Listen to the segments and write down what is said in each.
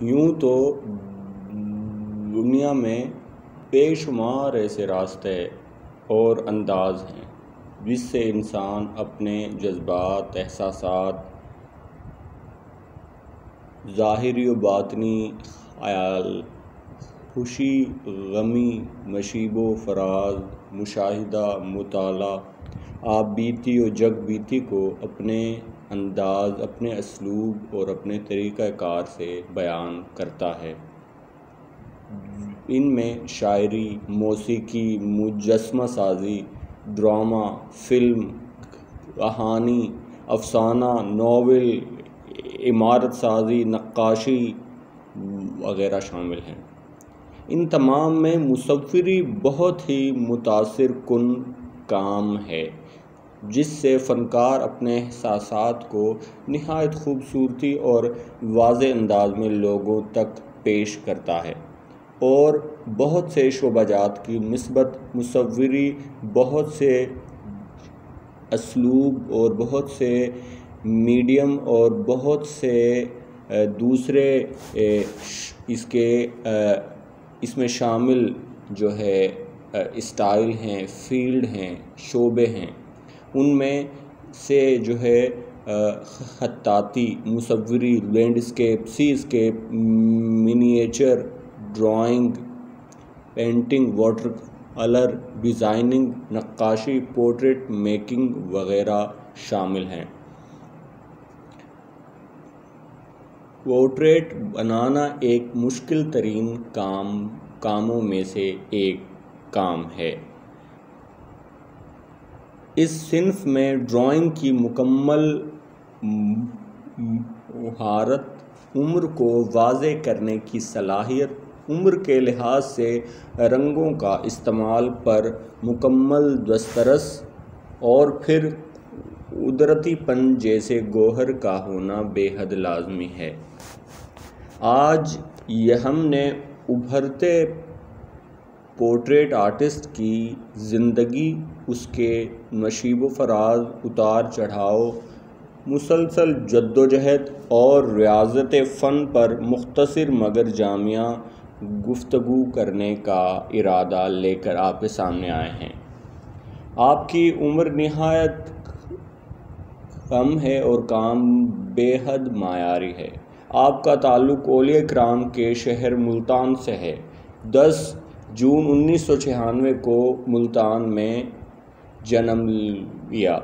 یوں تو دنیا میں بے شمار ایسے راستے اور انداز ہیں جس سے انسان اپنے جذبات، احساسات، ظاہری و باطنی خیال، خوشی، غمی، نشیب و فراز، مشاہدہ، مطالعہ، آپ بیتی و جگ بیتی کو اپنے انداز، اپنے اسلوب اور اپنے طریقہ کار سے بیان کرتا ہے۔ ان میں شاعری، موسیقی، مجسمہ سازی، ڈرامہ، فلم، کہانی، افسانہ، ناول، عمارت سازی، نقاشی وغیرہ شامل ہیں۔ ان تمام میں مصوری بہت ہی متاثر کن کام ہے جس سے فنکار اپنے احساسات کو نہایت خوبصورتی اور واضح انداز میں لوگوں تک پیش کرتا ہے، اور بہت سے شعبہ جات کی مثبت مصوری، بہت سے اسلوب اور بہت سے میڈیم اور بہت سے دوسرے اس میں شامل جو ہے اسٹائل ہیں، فیلڈ ہیں، شعبے ہیں۔ ان میں سے جو ہے خطاطی، مصوری، landscape, seascape, miniature, drawing, painting, water colour, designing, نقاشی، پورٹریٹ میکنگ وغیرہ شامل ہیں۔ پورٹریٹ بنانا ایک مشکل ترین کاموں میں سے ایک کام ہے۔ اس صنف میں ڈرائنگ کی مکمل مہارت، عمر کو واضح کرنے کی صلاحیت، عمر کے لحاظ سے رنگوں کا استعمال پر مکمل دسترس، اور پھر قدرتی پن جیسے گوہر کا ہونا بے حد لازمی ہے۔ آج ہم نے ابھرتے پورٹریٹ آرٹسٹ کی زندگی، اس کے نشیب و فراز، اتار چڑھاؤ، مسلسل جدوجہد اور ریاضت فن پر مختصر مگر جامع گفتگو کرنے کا ارادہ لے کر آپ کے سامنے آئے ہیں۔ آپ کی عمر نہایت کم ہے اور کام بے حد معیاری ہے۔ آپ کا تعلق اولیاء کرام کے شہر ملتان سے ہے۔ 10 جون 1996 کو ملتان میں جنم لیا۔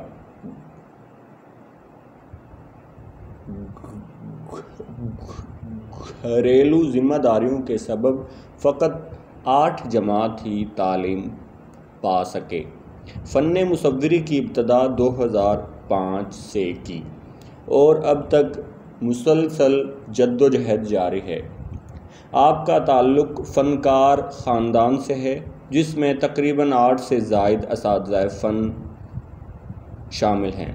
گھریلو ذمہ داریوں کے سبب فقط 8 جماعت ہی تعلیم پا سکے۔ فن مصوری کی ابتدا 2005 سے کی اور اب تک مسلسل جدوجہد جاری ہے۔ آپ کا تعلق فنکار خاندان سے ہے جس میں تقریباً 8 سے زائد اساتذہ فن شامل ہیں۔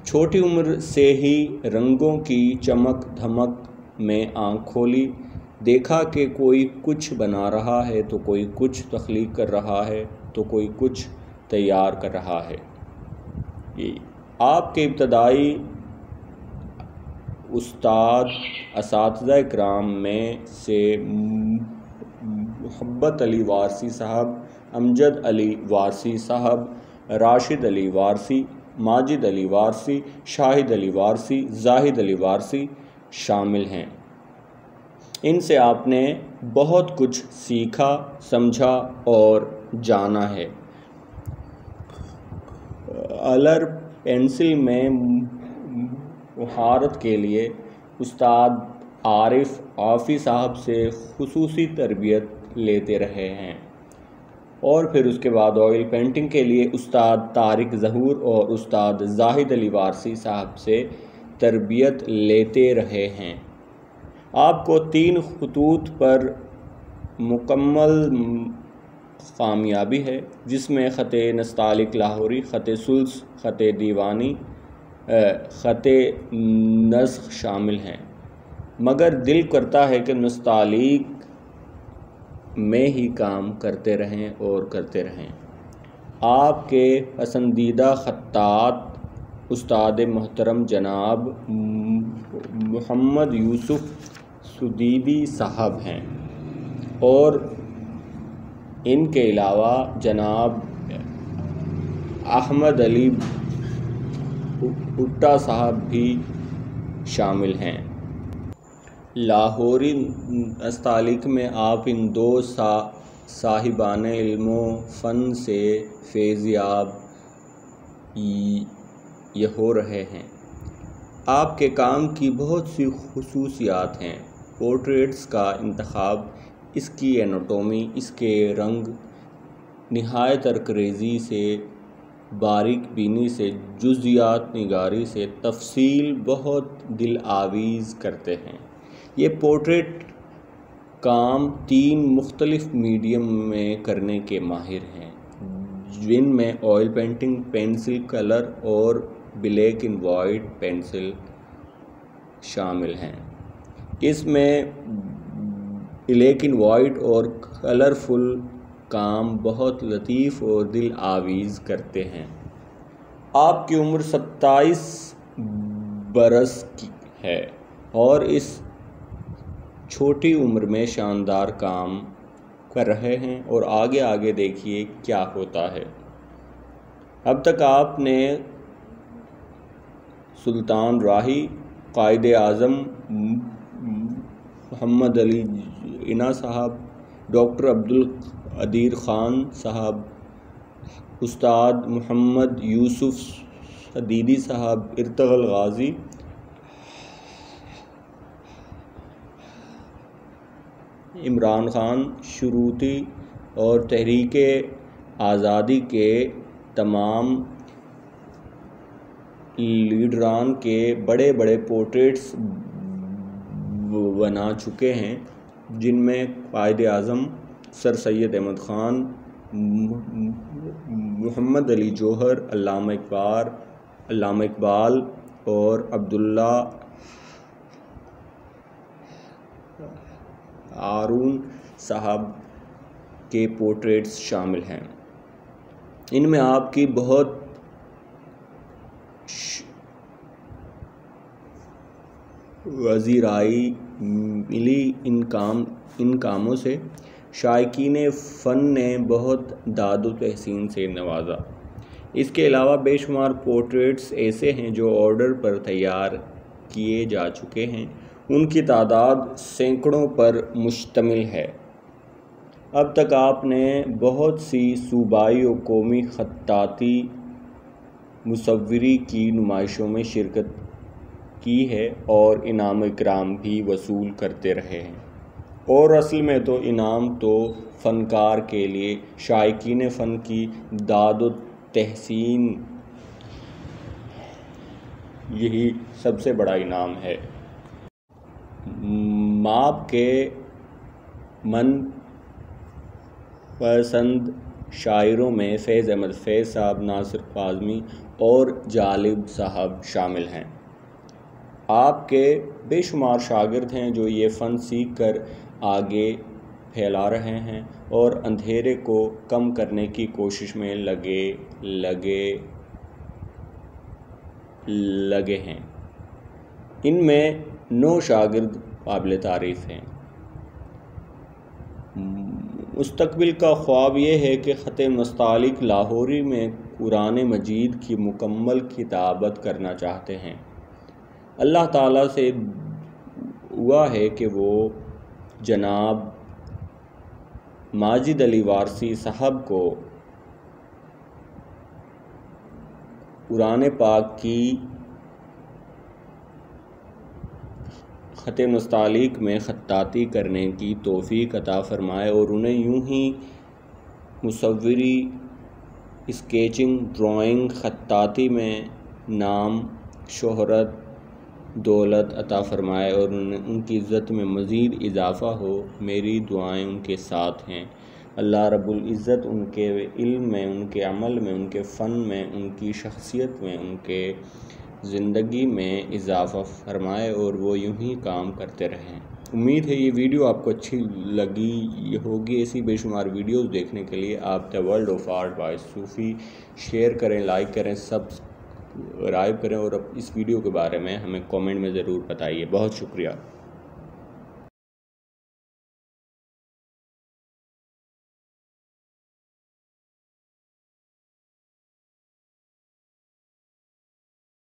چھوٹی عمر سے ہی رنگوں کی چمک دھمک میں آنکھ کھولی، دیکھا کہ کوئی کچھ بنا رہا ہے تو کوئی کچھ تخلیق کر رہا ہے تو کوئی کچھ تیار کر رہا ہے۔ آپ کے ابتدائی اساتذہ کرام میں سے محبت علی وارثی صاحب، امجد علی وارثی صاحب، راشد علی وارثی، ماجد علی وارثی، شاہد علی وارثی، زاہد علی وارثی شامل ہیں۔ ان سے آپ نے بہت کچھ سیکھا، سمجھا اور جانا ہے۔ کلر پینسل میں مہارت کے لیے استاد عارف عافی صاحب سے خصوصی تربیت لیتے رہے ہیں، اور پھر اس کے بعد آئل پینٹنگ کے لیے استاد طارق ظہور اور استاد زاہد علی وارثی صاحب سے تربیت لیتے رہے ہیں۔ آپ کو 3 خطوط پر مکمل کامیابی ہے، جس میں خط نستعلیق لاہوری، خط ثلث، خط دیوانی، خط نسخ شامل ہیں، مگر دل کرتا ہے کہ نستعلیق میں ہی کام کرتے رہیں اور کرتے رہیں۔ آپ کے پسندیدہ خطاط استاد محترم جناب محمد یوسف سدیدی صاحب ہیں، اور ان کے علاوہ جناب احمد علی بھٹا صاحب بھی شامل ہیں۔ لاہوری نستعلیق میں آپ ان دو صاحبان علم و فن سے فیض یاب ہو رہے ہیں۔ آپ کے کام کی بہت سی خصوصیات ہیں۔ پورٹریٹس کا انتخاب، اس کی ایناٹومی، اس کے رنگ، نہایت ترکریزی سے، باریک بینی سے، جزیات نگاری سے، تفصیل بہت دل آویز کرتے ہیں۔ یہ پورٹریٹ کام 3 مختلف میڈیم میں کرنے کے ماہر ہیں، جن میں آئل پینٹنگ، پینسل کلر اور بلیک اینڈ وائٹ پینسل شامل ہیں۔ اس میں بلیک اینڈ وائٹ اور کلرفل کام بہت لطیف اور دل آویز کرتے ہیں۔ آپ کی عمر 27 برس کی ہے اور اس چھوٹی عمر میں شاندار کام کر رہے ہیں، اور آگے دیکھیے کیا ہوتا ہے۔ اب تک آپ نے سلطان راہی، قائد اعظم محمد علی جناح صاحب، ڈاکٹر عبدالقدیر خان صاحب، استاد محمد یوسف سدیدی صاحب، ارطغرل غازی، عمران خان شروتی اور تحریک آزادی کے تمام لیڈران کے بڑے پورٹریٹس بنا چکے ہیں، جن میں قائد اعظم سر سید احمد خان، محمد علی جوہر، علامہ اقبال اور عبداللہ ہارون صاحب کے پورٹریٹس شامل ہیں۔ ان میں آپ کی بہت وزیرائی ملی ان کاموں سے۔ شائقین فن نے بہت داد و تحسین سے نوازا۔ اس کے علاوہ بے شمار پورٹریٹس ایسے ہیں جو آرڈر پر تیار کیے جا چکے ہیں، ان کی تعداد سینکڑوں پر مشتمل ہے۔ اب تک آپ نے بہت سی صوبائی و قومی خطاطی مصوری کی نمائشوں میں شرکت کی ہے اور انعام و اکرام بھی وصول کرتے رہے ہیں، اور اصل میں تو انعام تو فنکار کے لیے شائقین فن کی داد و تحسین یہی سب سے بڑا انعام ہے۔ ماپ کے من پسند شاعروں میں فیض احمد فیض صاحب، ناصر کاظمی اور جالب صاحب شامل ہیں۔ آپ کے بے شمار شاگرد ہیں جو یہ فن سیکھ کر آگے پھیلا رہے ہیں اور اندھیرے کو کم کرنے کی کوشش میں لگے ہیں۔ ان میں 9 شاگرد قابل تعریف ہیں۔ مستقبل کا خواب یہ ہے کہ خط نستعلیق لاہوری میں قرآن مجید کی مکمل کتابت کرنا چاہتے ہیں۔ اللہ تعالیٰ سے دعا ہے کہ وہ جناب ماجد علی وارثی صاحب کو قرآن پاک کی خط نستعلیق میں خطاطی کرنے کی توفیق عطا فرمائے، اور انہیں یوں ہی مصوری، اسکیچنگ، ڈرائنگ، خطاطی میں نام، شہرت، دولت عطا فرمائے، اور ان کی عزت میں مزید اضافہ ہو۔ میری دعائیں ان کے ساتھ ہیں۔ اللہ رب العزت ان کے علم میں، ان کے عمل میں، ان کے فن میں، ان کی شخصیت میں، ان کے زندگی میں اضافہ فرمائے، اور وہ یوں ہی کام کرتے رہیں۔ امید ہے یہ ویڈیو آپ کو اچھی لگی ہوگی۔ ایسی بے شمار ویڈیوز دیکھنے کے لیے آپ the world of art by Sufi share کریں، لائک کریں، سبسکرائب کریں اور اس ویڈیو کے بارے میں ہمیں کامنٹ میں ضرور بتائیے۔ بہت شکریہ۔